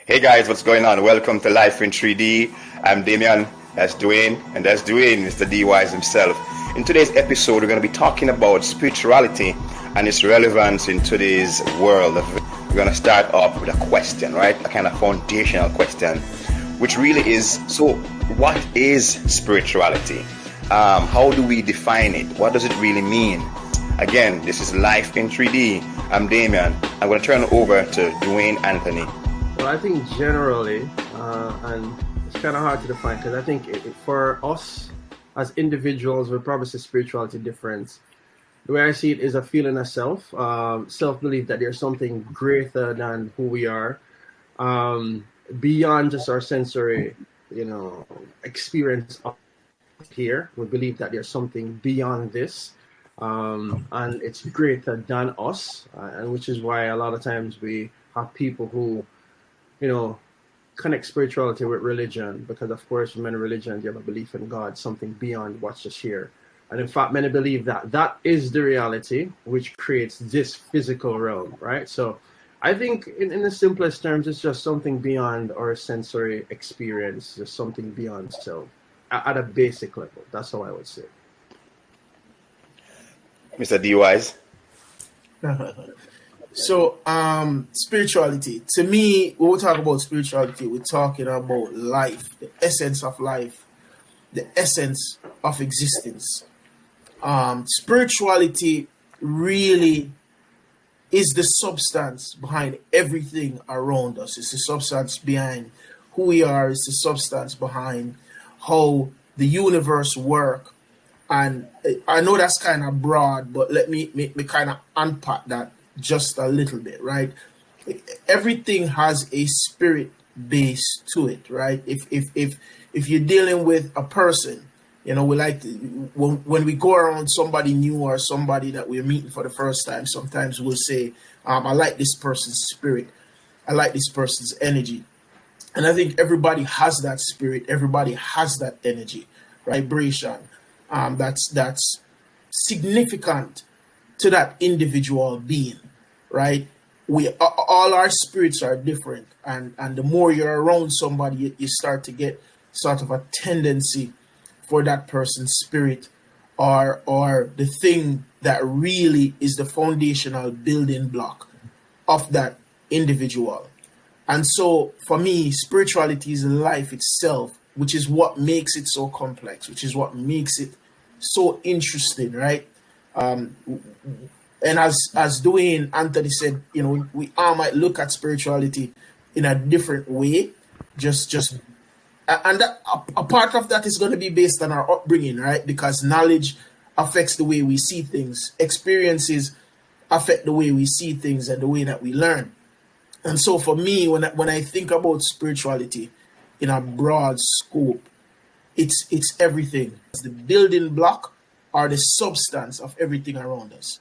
Hey guys, what's going on? Welcome to Life in 3D. I'm Damian, that's Dwayne, and that's Dwayne, Mr. D Wise himself. In today's episode, we're going to be talking about spirituality and its relevance in today's world. We're going to start off with a question, right? A kind of foundational question, which really is, so what is spirituality? How do we define it? What does it really mean? Again, this is Life in 3D. I'm Damian. I'm going to turn it over to Dwayne Anthony. Well, I think generally, and it's kind of hard to define because I think for us as individuals, we probably see spirituality different. The way I see it is a feeling of self, self-belief that there's something greater than who we are, beyond just our sensory, experience up here. We believe that there's something beyond this, and it's greater than us, and which is why a lot of times we have people who connect spirituality with religion, because of course in many religions you have a belief in God, something beyond what's just here. And in fact, many believe that that is the reality which creates this physical realm, right? So I think in the simplest terms, it's just something beyond our sensory experience, just something beyond self at a basic level. That's how I would say. Mr. D Wise. So, spirituality. To me, when we talk about spirituality, we're talking about life, the essence of life, the essence of existence. Spirituality really is the substance behind everything around us. It's the substance behind who we are. It's the substance behind how the universe works. And I know that's kind of broad, but let me kind of unpack that just a little bit, right? Everything has a spirit base to it, right? If you're dealing with a person, we like to, when we go around somebody new or somebody that we're meeting for the first time, sometimes we'll say, I like this person's spirit, I like this person's energy. And I think everybody has that spirit, everybody has that energy, vibration, that's significant to that individual being, right? We all our spirits are different, and the more you're around somebody, you start to get sort of a tendency for that person's spirit or the thing that really is the foundational building block of that individual. And so for me, spirituality is life itself, which is what makes it so complex, which is what makes it so interesting, right? And as Dwayne Anthony said, we all might look at spirituality in a different way, and a part of that is going to be based on our upbringing, right? Because knowledge affects the way we see things, experiences affect the way we see things and the way that we learn. And so for me, when I think about spirituality in a broad scope, it's everything. It's the building block or the substance of everything around us.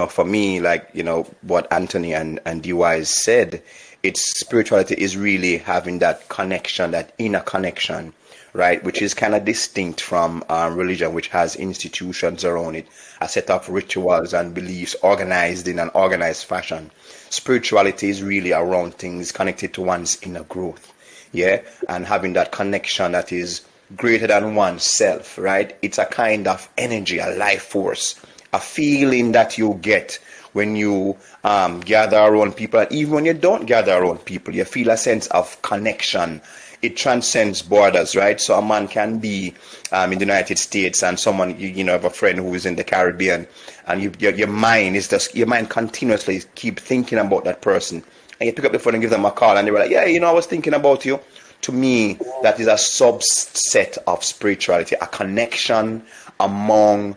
For me, what Anthony and D-Wise said, it's spirituality is really having that connection, that inner connection, right? Which is kind of distinct from religion, which has institutions around it, a set of rituals and beliefs organized in an organized fashion. Spirituality is really around things connected to one's inner growth, yeah? And having that connection that is greater than oneself, right? It's a kind of energy, a life force, a feeling that you get when you gather around people, and even when you don't gather around people, you feel a sense of connection. It transcends borders, right? So a man can be in the United States, and someone you have a friend who is in the Caribbean, and your mind continuously keep thinking about that person, and you pick up the phone and give them a call, and they're like, yeah, I was thinking about you. To me, that is a subset of spirituality, a connection among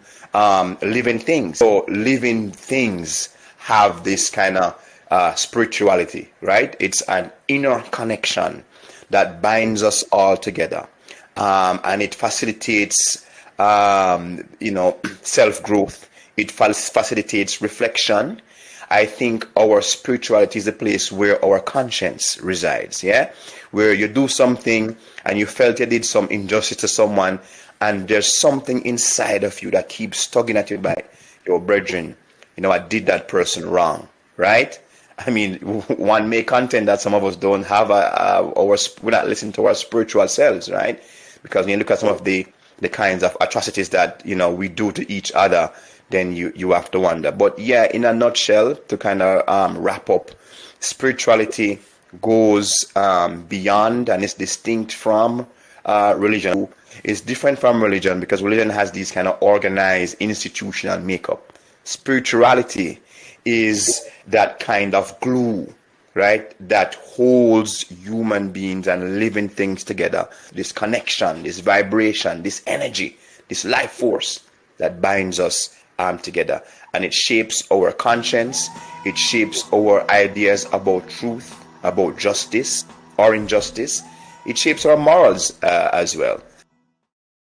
living things. So living things have this kind of spirituality, right? It's an inner connection that binds us all together, and it facilitates self-growth. It facilitates reflection. I think our spirituality is a place where our conscience resides, yeah? Where you do something and you felt you did some injustice to someone, and there's something inside of you that keeps tugging at you by your brethren. I did that person wrong, right? I mean, one may contend that some of us don't have we're not listening to our spiritual selves, right? Because when you look at some of the kinds of atrocities that we do to each other, then you have to wonder. But yeah, in a nutshell, to kind of wrap up, spirituality goes beyond and is distinct from religion. It's different from religion because religion has these kind of organized institutional makeup. Spirituality is that kind of glue, right, that holds human beings and living things together. This connection, this vibration, this energy, this life force that binds us together. And it shapes our conscience, it shapes our ideas about truth, about justice or injustice. It shapes our morals as well.